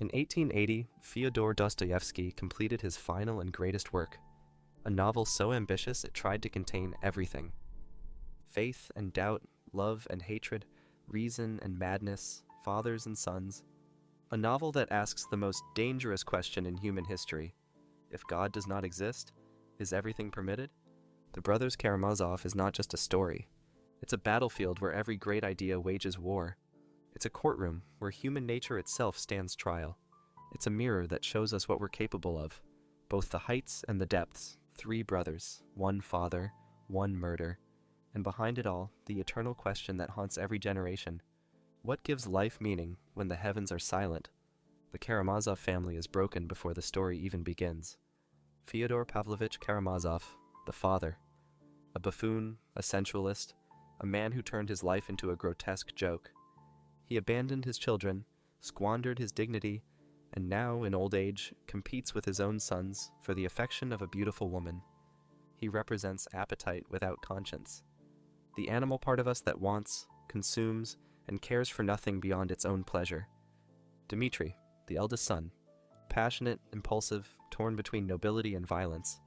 In 1880, Fyodor Dostoyevsky completed his final and greatest work, a novel so ambitious it tried to contain everything: faith and doubt, love and hatred, reason and madness, fathers and sons. A novel that asks the most dangerous question in human history: if God does not exist, is everything permitted? The Brothers Karamazov is not just a story. It's a battlefield where every great idea wages war. It's a courtroom where human nature itself stands trial. It's a mirror that shows us what we're capable of, both the heights and the depths. Three brothers, one father, one murder, and behind it all, the eternal question that haunts every generation: what gives life meaning when the heavens are silent? The Karamazov family is broken before the story even begins. Fyodor Pavlovich Karamazov, the father, a buffoon, a sensualist, a man who turned his life into a grotesque joke. He abandoned his children, squandered his dignity, and now, in old age, competes with his own sons for the affection of a beautiful woman. He represents appetite without conscience, the animal part of us that wants, consumes, and cares for nothing beyond its own pleasure. Dmitri, the eldest son, passionate, impulsive, torn between nobility and violence.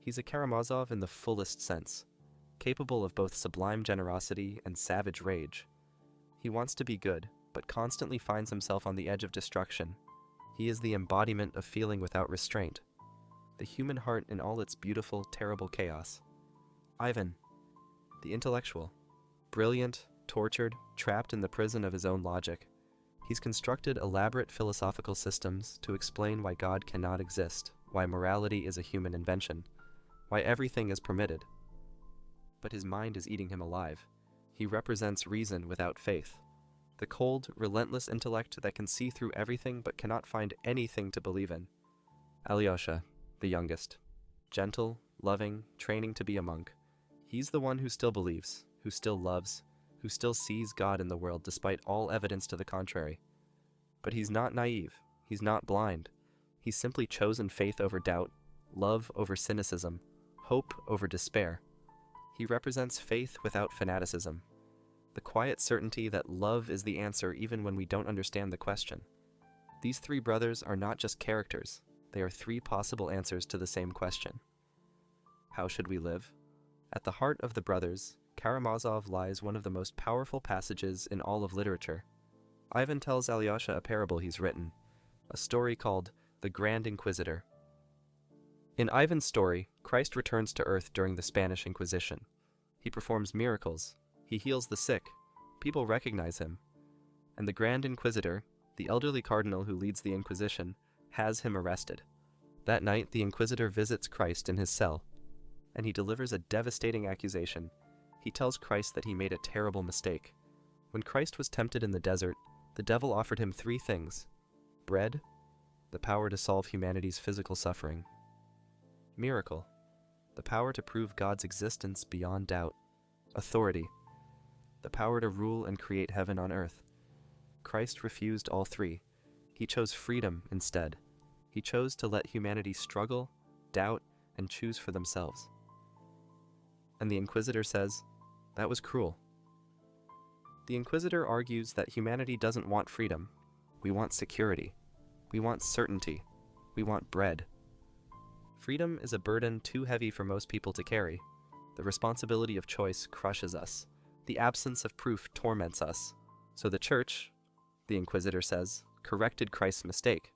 He's a Karamazov in the fullest sense, capable of both sublime generosity and savage rage. He wants to be good, but constantly finds himself on the edge of destruction. He is the embodiment of feeling without restraint, the human heart in all its beautiful, terrible chaos. Ivan, the intellectual, brilliant, tortured, trapped in the prison of his own logic. He's constructed elaborate philosophical systems to explain why God cannot exist, why morality is a human invention, why everything is permitted. But his mind is eating him alive. He represents reason without faith, the cold, relentless intellect that can see through everything but cannot find anything to believe in. Alyosha, the youngest, gentle, loving, training to be a monk. He's the one who still believes, who still loves, who still sees God in the world despite all evidence to the contrary. But he's not naive, he's not blind. He's simply chosen faith over doubt, love over cynicism, hope over despair. He represents faith without fanaticism, the quiet certainty that love is the answer even when we don't understand the question. These three brothers are not just characters, they are three possible answers to the same question. How should we live? At the heart of the brothers, Karamazov lies one of the most powerful passages in all of literature. Ivan tells Alyosha a parable he's written, a story called The Grand Inquisitor. In Ivan's story, Christ returns to Earth during the Spanish Inquisition. He performs miracles, he heals the sick, people recognize him, and the Grand Inquisitor, the elderly cardinal who leads the Inquisition, has him arrested. That night, the Inquisitor visits Christ in his cell, and he delivers a devastating accusation. He tells Christ that he made a terrible mistake. When Christ was tempted in the desert, the devil offered him three things: bread, the power to solve humanity's physical suffering; miracle, the power to prove God's existence beyond doubt; authority, the power to rule and create heaven on earth. Christ refused all three. He chose freedom instead. He chose to let humanity struggle, doubt, and choose for themselves. And the Inquisitor says, that was cruel. The Inquisitor argues that humanity doesn't want freedom. We want security. We want certainty. We want bread. Freedom is a burden too heavy for most people to carry. The responsibility of choice crushes us. The absence of proof torments us. So the Church, the Inquisitor says, corrected Christ's mistake.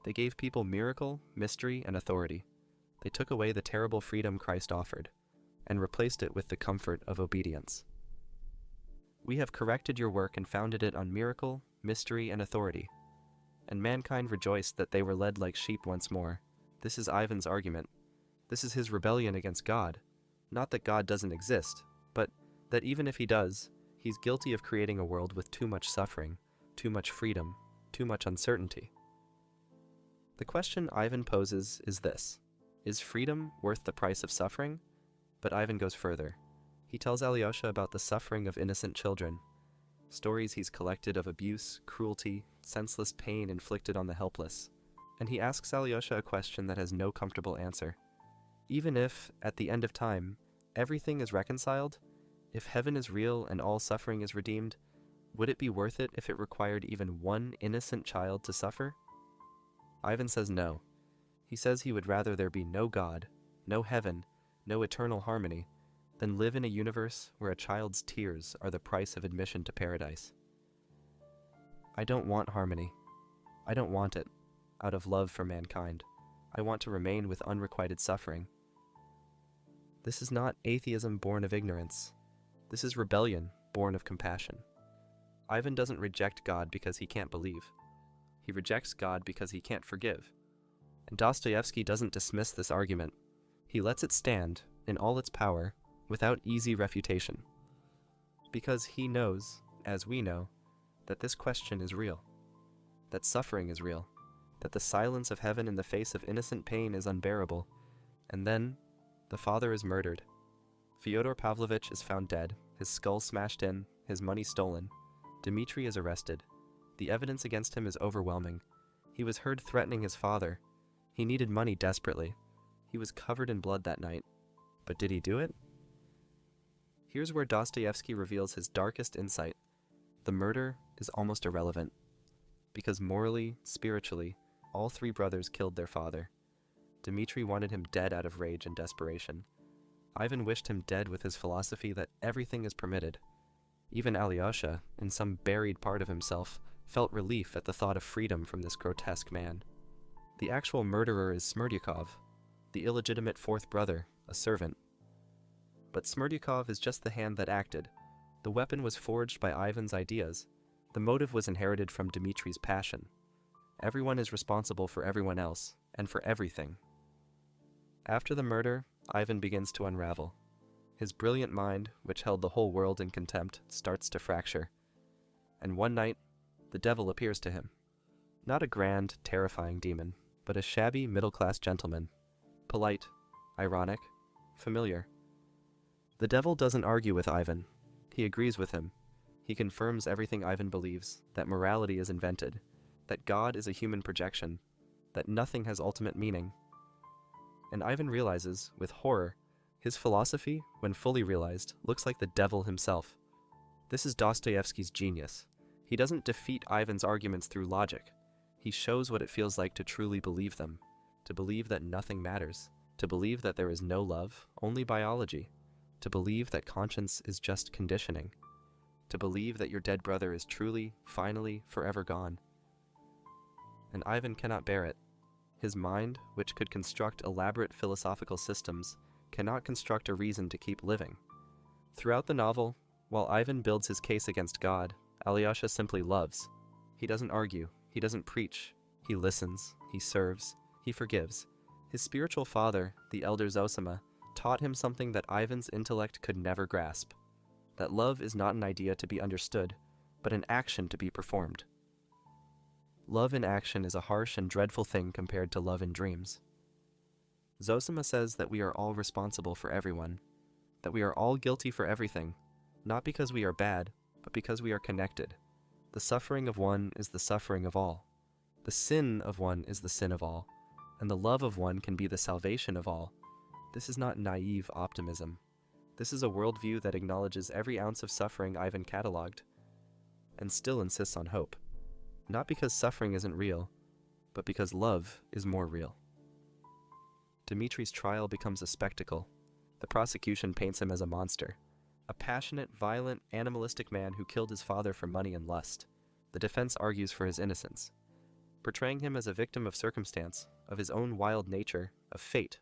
They gave people miracle, mystery, and authority. They took away the terrible freedom Christ offered, and replaced it with the comfort of obedience. We have corrected your work and founded it on miracle, mystery, and authority. And mankind rejoiced that they were led like sheep once more. This is Ivan's argument. This is his rebellion against God. Not that God doesn't exist, but that even if he does, he's guilty of creating a world with too much suffering, too much freedom, too much uncertainty. The question Ivan poses is this: is freedom worth the price of suffering? But Ivan goes further. He tells Alyosha about the suffering of innocent children, stories he's collected of abuse, cruelty, senseless pain inflicted on the helpless. And he asks Alyosha a question that has no comfortable answer. Even if, at the end of time, everything is reconciled, if heaven is real and all suffering is redeemed, would it be worth it if it required even one innocent child to suffer? Ivan says no. He says he would rather there be no God, no heaven, no eternal harmony, than live in a universe where a child's tears are the price of admission to paradise. I don't want harmony. I don't want it, out of love for mankind. I want to remain with unrequited suffering. This is not atheism born of ignorance. This is rebellion born of compassion. Ivan doesn't reject God because he can't believe. He rejects God because he can't forgive. And Dostoevsky doesn't dismiss this argument. He lets it stand, in all its power, without easy refutation. Because he knows, as we know, that this question is real. That suffering is real. That the silence of heaven in the face of innocent pain is unbearable. And then, the father is murdered. Fyodor Pavlovich is found dead, his skull smashed in, his money stolen. Dmitri is arrested. The evidence against him is overwhelming. He was heard threatening his father. He needed money desperately. He was covered in blood that night. But did he do it? Here's where Dostoevsky reveals his darkest insight. The murder is almost irrelevant. Because morally, spiritually, all three brothers killed their father. Dmitri wanted him dead out of rage and desperation. Ivan wished him dead with his philosophy that everything is permitted. Even Alyosha, in some buried part of himself, felt relief at the thought of freedom from this grotesque man. The actual murderer is Smerdyakov, the illegitimate fourth brother, a servant. But Smerdyakov is just the hand that acted. The weapon was forged by Ivan's ideas. The motive was inherited from Dmitri's passion. Everyone is responsible for everyone else, and for everything. After the murder, Ivan begins to unravel. His brilliant mind, which held the whole world in contempt, starts to fracture. And one night, the devil appears to him. Not a grand, terrifying demon, but a shabby, middle-class gentleman. Polite, ironic, familiar. The devil doesn't argue with Ivan. He agrees with him. He confirms everything Ivan believes, that morality is invented, that God is a human projection, that nothing has ultimate meaning. And Ivan realizes, with horror, his philosophy, when fully realized, looks like the devil himself. This is Dostoevsky's genius. He doesn't defeat Ivan's arguments through logic. He shows what it feels like to truly believe them, to believe that nothing matters, to believe that there is no love, only biology, to believe that conscience is just conditioning, to believe that your dead brother is truly, finally, forever gone. And Ivan cannot bear it. His mind, which could construct elaborate philosophical systems, cannot construct a reason to keep living. Throughout the novel, while Ivan builds his case against God, Alyosha simply loves. He doesn't argue, he doesn't preach, he listens, he serves, he forgives. His spiritual father, the elder Zosima, taught him something that Ivan's intellect could never grasp. That love is not an idea to be understood, but an action to be performed. Love in action is a harsh and dreadful thing compared to love in dreams. Zosima says that we are all responsible for everyone, that we are all guilty for everything, not because we are bad, but because we are connected. The suffering of one is the suffering of all. The sin of one is the sin of all, and the love of one can be the salvation of all. This is not naive optimism. This is a worldview that acknowledges every ounce of suffering Ivan catalogued, and still insists on hope. Not because suffering isn't real, but because love is more real. Dmitri's trial becomes a spectacle. The prosecution paints him as a monster, a passionate, violent, animalistic man who killed his father for money and lust. The defense argues for his innocence, portraying him as a victim of circumstance, of his own wild nature, of fate.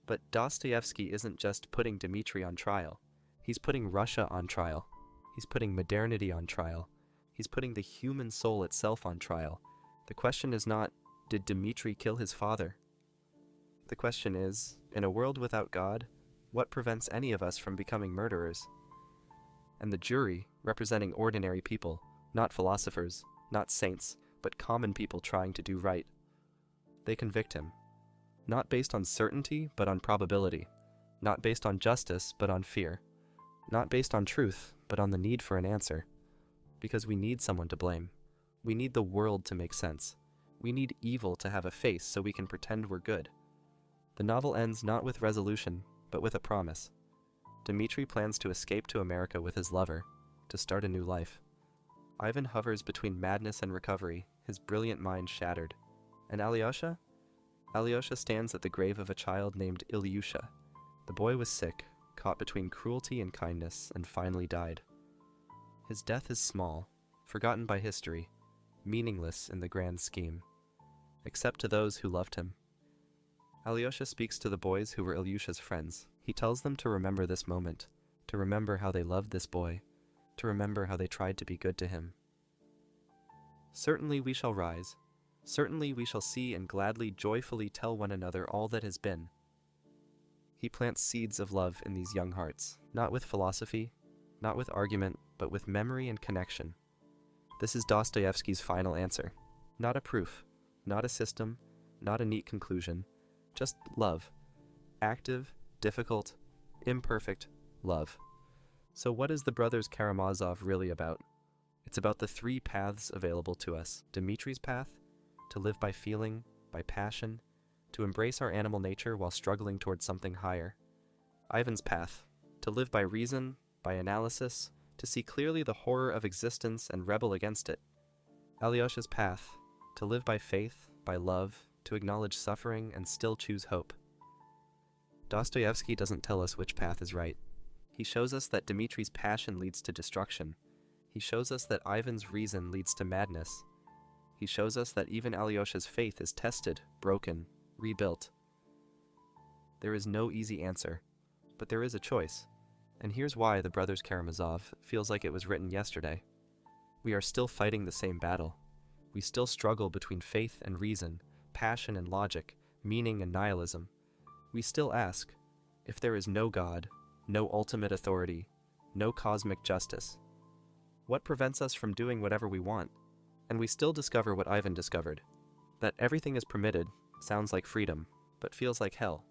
But Dostoevsky isn't just putting Dmitri on trial. He's putting Russia on trial. He's putting modernity on trial. He's putting the human soul itself on trial. The question is not, did Dmitri kill his father? The question is, in a world without God, what prevents any of us from becoming murderers? And the jury, representing ordinary people, not philosophers, not saints, but common people trying to do right. They convict him. Not based on certainty, but on probability. Not based on justice, but on fear. Not based on truth, but on the need for an answer. Because we need someone to blame. We need the world to make sense. We need evil to have a face so we can pretend we're good. The novel ends not with resolution, but with a promise. Dmitri plans to escape to America with his lover, to start a new life. Ivan hovers between madness and recovery, his brilliant mind shattered. And Alyosha? Alyosha stands at the grave of a child named Ilyusha. The boy was sick, caught between cruelty and kindness, and finally died. His death is small, forgotten by history, meaningless in the grand scheme, except to those who loved him. Alyosha speaks to the boys who were Ilyusha's friends. He tells them to remember this moment, to remember how they loved this boy, to remember how they tried to be good to him. Certainly we shall rise. Certainly we shall see and gladly, joyfully tell one another all that has been. He plants seeds of love in these young hearts, not with philosophy, not with argument, but with memory and connection. This is Dostoevsky's final answer. Not a proof, not a system, not a neat conclusion, just love. Active, difficult, imperfect love. So what is the Brothers Karamazov really about? It's about the three paths available to us. Dimitri's path, to live by feeling, by passion, to embrace our animal nature while struggling towards something higher. Ivan's path, to live by reason, by analysis, to see clearly the horror of existence and rebel against it. Alyosha's path, to live by faith, by love, to acknowledge suffering and still choose hope. Dostoevsky doesn't tell us which path is right. He shows us that Dimitri's passion leads to destruction. He shows us that Ivan's reason leads to madness. He shows us that even Alyosha's faith is tested, broken, rebuilt. There is no easy answer, but there is a choice. And here's why the Brothers Karamazov feels like it was written yesterday. We are still fighting the same battle. We still struggle between faith and reason, passion and logic, meaning and nihilism. We still ask, if there is no God, no ultimate authority, no cosmic justice, what prevents us from doing whatever we want? And we still discover what Ivan discovered, that everything is permitted sounds like freedom, but feels like hell.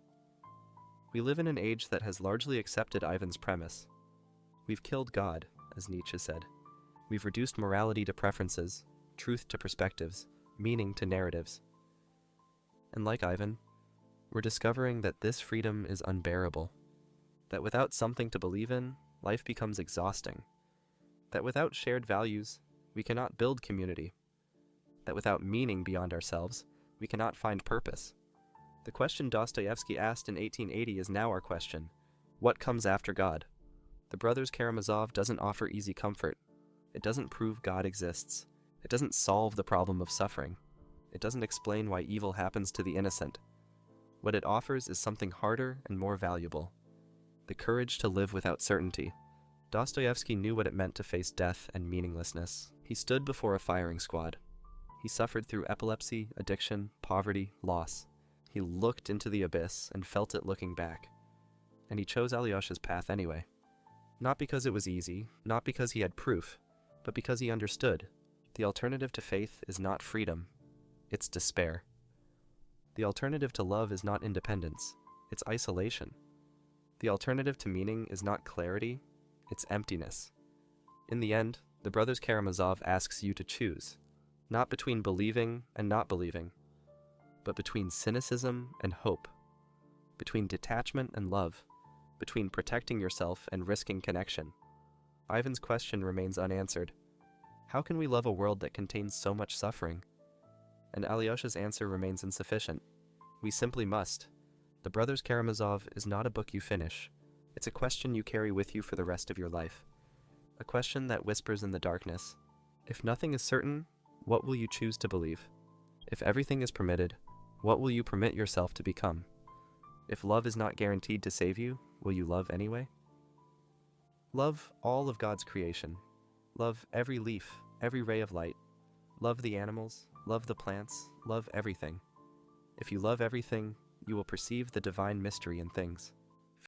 We live in an age that has largely accepted Ivan's premise. We've killed God, as Nietzsche said. We've reduced morality to preferences, truth to perspectives, meaning to narratives. And like Ivan, we're discovering that this freedom is unbearable. That without something to believe in, life becomes exhausting. That without shared values, we cannot build community. That without meaning beyond ourselves, we cannot find purpose. The question Dostoevsky asked in 1880 is now our question. What comes after God? The Brothers Karamazov doesn't offer easy comfort. It doesn't prove God exists. It doesn't solve the problem of suffering. It doesn't explain why evil happens to the innocent. What it offers is something harder and more valuable. The courage to live without certainty. Dostoevsky knew what it meant to face death and meaninglessness. He stood before a firing squad. He suffered through epilepsy, addiction, poverty, loss. He looked into the abyss and felt it looking back. And he chose Alyosha's path anyway. Not because it was easy, not because he had proof, but because he understood. The alternative to faith is not freedom, it's despair. The alternative to love is not independence, it's isolation. The alternative to meaning is not clarity, it's emptiness. In the end, the Brothers Karamazov asks you to choose, not between believing and not believing, but between cynicism and hope, between detachment and love, between protecting yourself and risking connection. Ivan's question remains unanswered. How can we love a world that contains so much suffering? And Alyosha's answer remains insufficient. We simply must. The Brothers Karamazov is not a book you finish. It's a question you carry with you for the rest of your life. A question that whispers in the darkness. If nothing is certain, what will you choose to believe? If everything is permitted, what will you permit yourself to become? If love is not guaranteed to save you, will you love anyway? Love all of God's creation. Love every leaf, every ray of light. Love the animals, love the plants, love everything. If you love everything, you will perceive the divine mystery in things.